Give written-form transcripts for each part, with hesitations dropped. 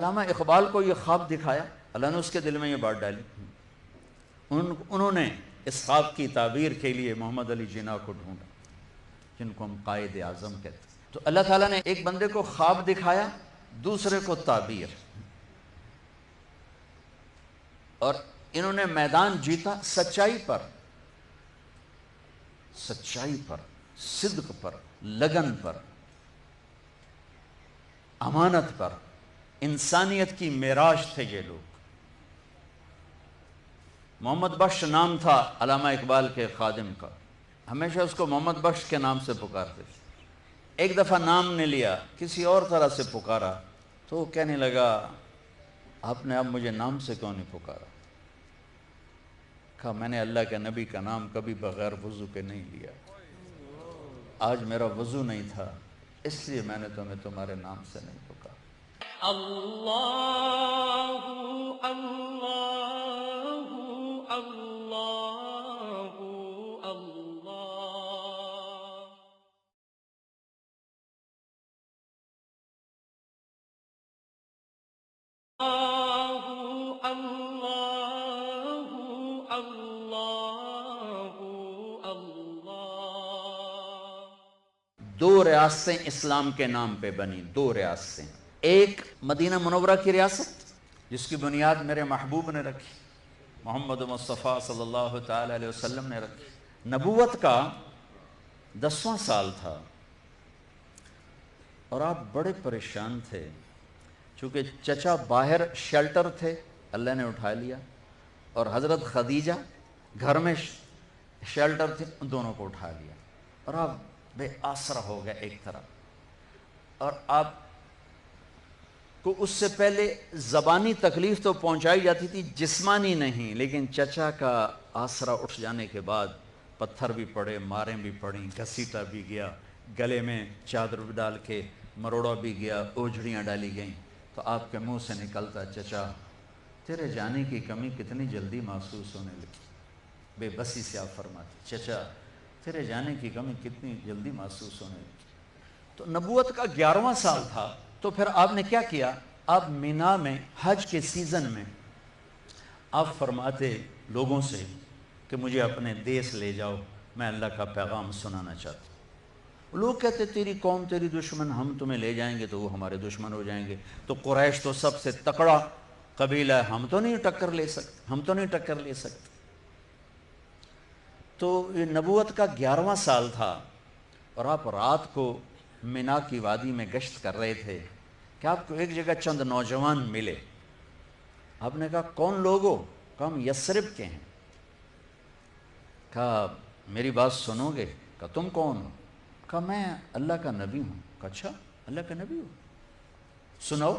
علامہ اقبال کو یہ خواب دکھایا، اللہ نے اس کے دل میں یہ بات ڈالی، انہوں نے اس خواب کی تعبیر کے لیے محمد علی جناح کو ڈھونڈا جن کو ہم قائد اعظم کہتے ہیں۔ تو اللہ تعالیٰ نے ایک بندے کو خواب دکھایا، دوسرے کو تعبیر، اور انہوں نے میدان جیتا سچائی پر، صدق پر، لگن پر، امانت پر، انسانیت کی معراج تھے یہ لوگ۔ محمد بخش نام تھا علامہ اقبال کے خادم کا، ہمیشہ اس کو محمد بخش کے نام سے پکارتے تھے۔ ایک دفعہ نام نے لیا، کسی اور طرح سے پکارا تو وہ کہنے لگا آپ نے اب مجھے نام سے کیوں نہیں پکارا؟ کہا میں نے اللہ کے نبی کا نام کبھی بغیر وضو کے نہیں لیا، آج میرا وضو نہیں تھا اس لیے میں نے تمہیں تمہارے نام سے نہیں پکارا۔ اللہ اللہ اللہ اللہ اللہ۔ دو ریاستیں اسلام کے نام پہ بنی، دو ریاستیں، ایک مدینہ منورہ کی ریاست جس کی بنیاد میرے محبوب نے رکھی، محمد مصطفیٰ صلی اللہ تعالی علیہ وسلم نے رکھی۔ نبوت کا 10واں سال تھا اور آپ بڑے پریشان تھے، چونکہ چچا باہر شیلٹر تھے، اللہ نے اٹھا لیا، اور حضرت خدیجہ گھر میں شیلٹر تھے، ان دونوں کو اٹھا لیا، اور آپ بے آسرا ہو گئے ایک طرف۔ اور آپ کو اس سے پہلے زبانی تکلیف تو پہنچائی جاتی تھی، جسمانی نہیں، لیکن چچا کا آسرا اٹھ جانے کے بعد پتھر بھی پڑے، ماریں بھی پڑیں، گھسیٹا بھی گیا، گلے میں چادر ڈال کے مروڑا بھی گیا، اوجھڑیاں ڈالی گئیں، تو آپ کے منہ سے نکلتا چچا تیرے جانے کی کمی کتنی جلدی محسوس ہونے لگی۔ بے بسی سے آپ فرماتے چچا تیرے جانے کی کمی کتنی جلدی محسوس ہونے لگی۔ تو نبوت کا 11واں سال تھا، تو پھر آپ نے کیا کیا؟ آپ مینا میں حج کے سیزن میں آپ فرماتے لوگوں سے کہ مجھے اپنے دیس لے جاؤ، میں اللہ کا پیغام سنانا چاہتا ہوں۔ لوگ کہتے تیری قوم تیری دشمن، ہم تمہیں لے جائیں گے تو وہ ہمارے دشمن ہو جائیں گے، تو قریش تو سب سے تکڑا قبیلہ ہے، ہم تو نہیں ٹکر لے سکتے۔ تو یہ نبوت کا 11واں سال تھا اور آپ رات کو مینا کی وادی میں گشت کر رہے تھے کہ آپ کو ایک جگہ چند نوجوان ملے۔ آپ نے کہا کون لوگ ہو؟ کہا ہم یثرب کے ہیں۔ کہا میری بات سنو گے؟ کہا تم کون ہو؟ کہا میں اللہ کا نبی ہوں۔ کہا اچھا اللہ کا نبی ہو، سناؤ۔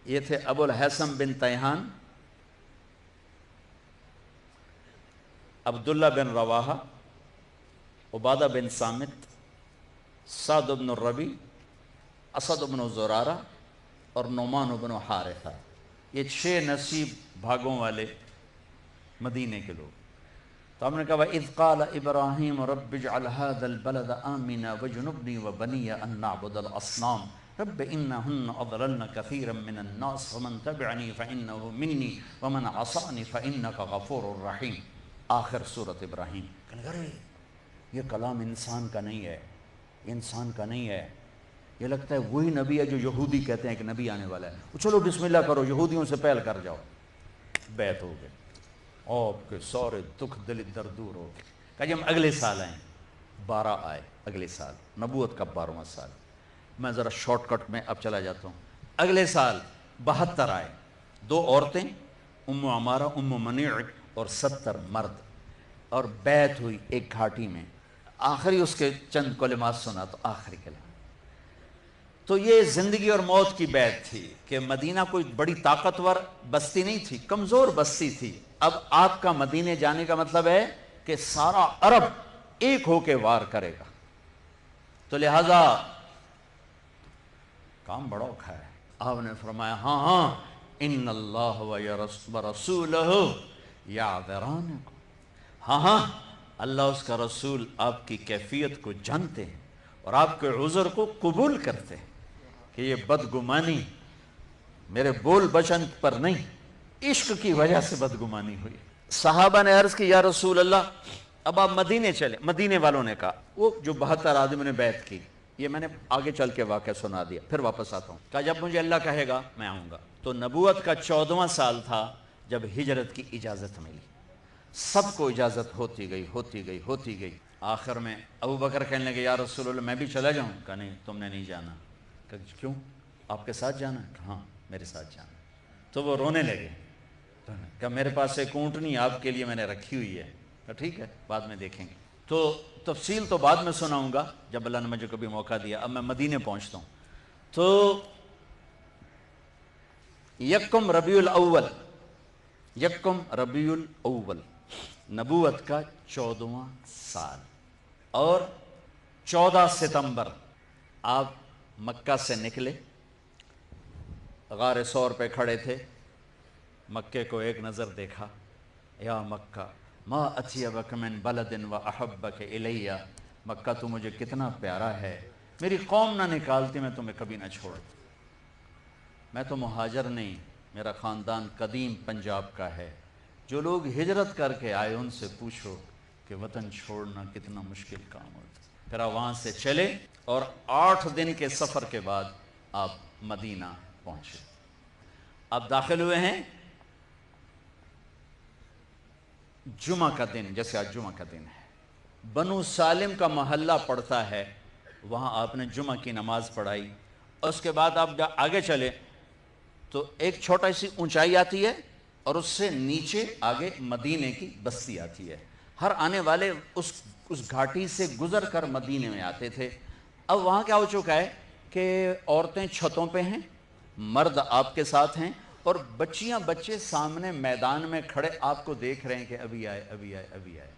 یہ تھے ابو الحسن بن تیہان، عبداللہ بن رواحہ، عبادہ بن صامت، سعد بن الربیع، اسد بن زرارہ اور نعمان بن حارثہ۔ یہ 6 نصیب بھاگوں والے مدینے کے لوگ۔ تو ہم نے کہا وَإِذْ قَالَ إِبْرَاهِيمُ رَبِّ اجْعَلْ هَذَا الْبَلَدَ آمِنًا وَاجْنُبْنِي وَبَنِيَّ أَن نَّعْبُدَ الْأَصْنَامَ رَبِّ إِنَّهُنَّ أَضْلَلْنَ كَثِيرًا مِّنَ النَّاسِ وَمَن تَبِعَنِي فَإِنَّهُ مِنِّي وَمَنْ عَصَانِي فَإِنَّكَ غَفُورٌ رَحِيمٌ۔ آخر سورۃ ابراہیم۔ کہنے لگے یہ کلام انسان کا نہیں ہے، یہ انسان کا نہیں ہے، یہ لگتا ہے وہی نبی ہے جو یہودی کہتے ہیں کہ نبی آنے والا ہے، چلو بسم اللہ کرو، یہودیوں سے پہل کر جاؤ۔ بیعت ہو گئے، آپ کے سارے دکھ دل درد دور ہو گئے۔ کہا جی ہم اگلے سال آئیں، 12 آئے اگلے سال، نبوت کا 12واں سال۔ میں ذرا شارٹ کٹ میں اب چلا جاتا ہوں۔ اگلے سال 72 آئے، 2 عورتیں ام عمارہ ام منیع اور 70 مرد، اور بیعت ہوئی ایک گھاٹی میں۔ آخری اس کے چند کلمات سنا تو آخری کلمات، تو یہ زندگی اور موت کی بیعت تھی کہ مدینہ کوئی بڑی طاقتور بستی نہیں تھی، کمزور بستی تھی۔ اب آپ کا مدینے جانے کا مطلب ہے کہ سارا عرب ایک ہو کے وار کرے گا، تو لہذا کام بڑا اوکھا ہے۔ آپ نے فرمایا ہاں ان اللہ ورسولہ یعذرانکم، ہاں اللہ اس کا رسول آپ کی کیفیت کو جانتے ہیں اور آپ کے عذر کو قبول کرتے ہیں۔ کہ یہ بدگمانی میرے بول بچن پر نہیں، عشق کی وجہ سے بدگمانی ہوئی۔ صحابہ نے عرض کی یا رسول اللہ اب آپ مدینے چلے۔ مدینے والوں نے کہا، وہ جو 72 آدمی نے بیعت کی، یہ میں نے آگے چل کے واقعہ سنا دیا، پھر واپس آتا ہوں۔ کہا جب مجھے اللہ کہے گا میں آؤں گا۔ تو نبوت کا 14واں سال تھا جب ہجرت کی اجازت ملی، سب کو اجازت ہوتی گئی۔ آخر میں ابو بکر کہنے لگے یا رسول اللہ میں بھی چلا جاؤں؟ کہا نہیں تم نے نہیں جانا۔ کہا کیوں؟ آپ کے ساتھ جانا؟ کہا ہاں میرے ساتھ جانا۔ تو وہ رونے لگے، کہا میرے پاس ایک اونٹنی آپ کے لیے میں نے رکھی ہوئی ہے۔ کہا ٹھیک ہے بعد میں دیکھیں گے۔ تو تفصیل تو بعد میں سناؤں گا جب اللہ نے مجھے کبھی موقع دیا۔ اب میں مدینے پہنچتا ہوں۔ تو یکم ربیع الاول نبوت کا 14واں سال، اور 14 ستمبر آپ مکہ سے نکلے، غار ثور پہ کھڑے تھے، مکے کو ایک نظر دیکھا، یا مکہ ما اطیبک من بلد و احبک الی، مکہ تو مجھے کتنا پیارا ہے، میری قوم نہ نکالتی میں تمہیں کبھی نہ چھوڑتی۔ میں تو مہاجر نہیں، میرا خاندان قدیم پنجاب کا ہے، جو لوگ ہجرت کر کے آئے ان سے پوچھو کہ وطن چھوڑنا کتنا مشکل کام ہوتا۔ پھر آپ وہاں سے چلے اور 8 دن کے سفر کے بعد آپ مدینہ پہنچے۔ آپ داخل ہوئے ہیں جمعہ کا دن، جیسے آج جمعہ کا دن ہے، بنو سالم کا محلہ پڑتا ہے، وہاں آپ نے جمعہ کی نماز پڑھائی۔ اس کے بعد آپ آگے چلے تو ایک چھوٹا سی اونچائی آتی ہے اور اس سے نیچے آگے مدینے کی بستی آتی ہے۔ ہر آنے والے اس گھاٹی سے گزر کر مدینے میں آتے تھے۔ اب وہاں کیا ہو چکا ہے کہ عورتیں چھتوں پہ ہیں، مرد آپ کے ساتھ ہیں، اور بچیاں بچے سامنے میدان میں کھڑے آپ کو دیکھ رہے ہیں کہ ابھی آئے۔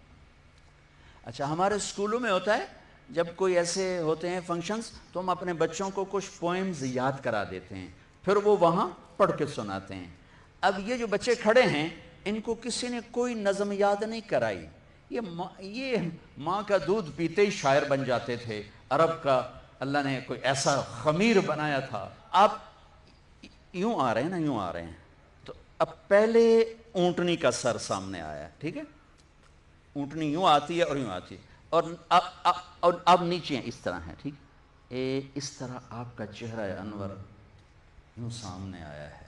اچھا ہمارے اسکولوں میں ہوتا ہے جب کوئی ایسے ہوتے ہیں فنکشنز تو ہم اپنے بچوں کو کچھ پوئمز یاد کرا دیتے ہیں، پھر وہ وہاں پڑھ کے سناتے ہیں۔ اب یہ جو بچے کھڑے ہیں ان کو کسی نے کوئی نظم یاد نہیں کرائی، یہ ماں کا دودھ پیتے ہی شاعر بن جاتے تھے۔ عرب کا اللہ نے کوئی ایسا خمیر بنایا تھا۔ آپ یوں آ رہے ہیں تو اب پہلے اونٹنی کا سر سامنے آیا، ٹھیک ہے، اونٹنی یوں آتی ہے اور یوں آتی ہے، اور اب نیچے اس طرح ہے، ٹھیک، اس طرح آپ کا چہرہ انور یوں سامنے آیا ہے،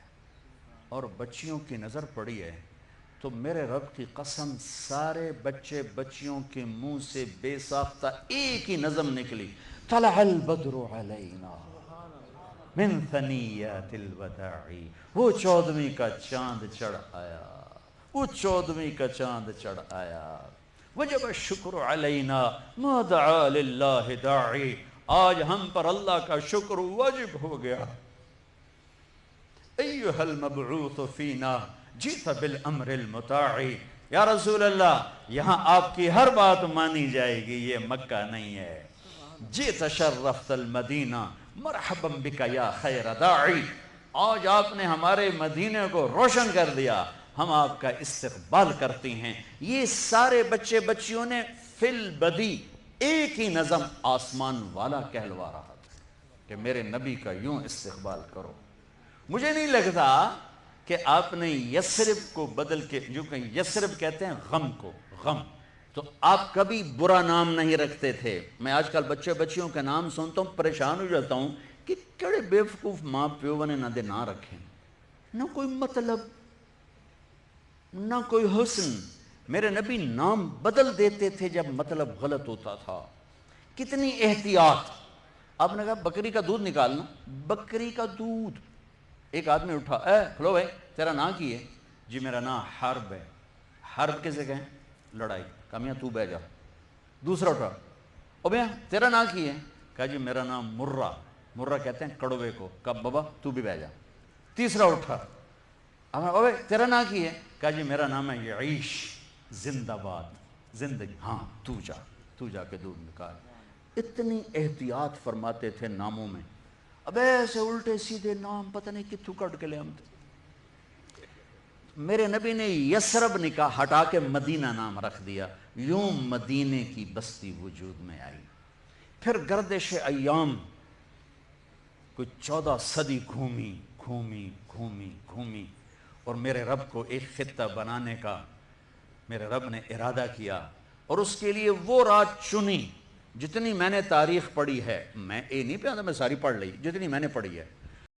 اور بچیوں کی نظر پڑی ہے تو میرے رب کی قسم سارے بچے بچیوں کے منہ سے بے ساختہ ایک ہی نظم نکلی، طلع البدر علینا من ثنیات الوداع، وہ 14ویں کا چاند چڑھ آیا، وجب الشکر علینا ما دعا للہ داعی، آج ہم پر اللہ کا شکر واجب ہو گیا۔ ایھا المبعوث فینا جئت بالامر المطاع، یا رسول اللہ یہاں آپ کی ہر بات مانی جائے گی، یہ مکہ نہیں ہے۔ جئت شرفت المدینہ مرحبا بک یا خیر داعی، آج آپ نے ہمارے مدینے کو روشن کر دیا، ہم آپ کا استقبال کرتی ہیں۔ یہ سارے بچے بچیوں نے فی البدی ایک ہی نظم آسمان والا کہلوا رہا تھا کہ میرے نبی کا یوں استقبال کرو۔ مجھے نہیں لگتا کہ آپ نے یثرب کو بدل کے، جو کہ یثرب کہتے ہیں غم کو، غم، تو آپ کبھی برا نام نہیں رکھتے تھے۔ میں آج کل بچے بچیوں کے نام سنتا ہوں پریشان ہو جاتا ہوں کہ کڑے بے وقوف ماں پیو نے نہ رکھیں، نہ کوئی مطلب نہ کوئی حسن۔ میرے نبی نام بدل دیتے تھے جب مطلب غلط ہوتا تھا۔ کتنی احتیاط۔ آپ نے کہا بکری کا دودھ نکالنا، بکری کا دودھ، ایک آدمی اٹھا، کھلو بھائی تیرا نام کی ہے؟ جی میرا نام حرب ہے۔ حرب کسے کہیں؟ لڑائی۔ کہا میاں تو بہ جا۔ دوسرا اٹھا، او میاں تیرا نام کی ہے؟ کہا جی میرا نام مرہ، مرہ کہتے ہیں کڑوے کو۔ کہا بابا تو بھی بہ جا۔ تیسرا اٹھا، او بھائی تیرا نام کی ہے؟ کہا جی میرا نام ہے یعیش، زندہ باد، زندگی، ہاں تو جا کے دودھ نکال۔ اتنی احتیاط فرماتے تھے ناموں میں۔ اب ایسے الٹے سیدھے نام پتہ نہیں کتھوں کٹ کے لے ہم تھے۔ میرے نبی نے یثرب نکاح ہٹا کے مدینہ نام رکھ دیا، یوں مدینے کی بستی وجود میں آئی۔ پھر گردش ایام کوئی 14 صدی گھومی گھومی گھومی گھومی، اور میرے رب کو ایک خطہ بنانے کا میرے رب نے ارادہ کیا، اور اس کے لیے وہ رات چنی. جتنی میں نے تاریخ پڑھی ہے، میں نہیں پہ میں ساری پڑھ لی، جتنی میں نے پڑھی ہے،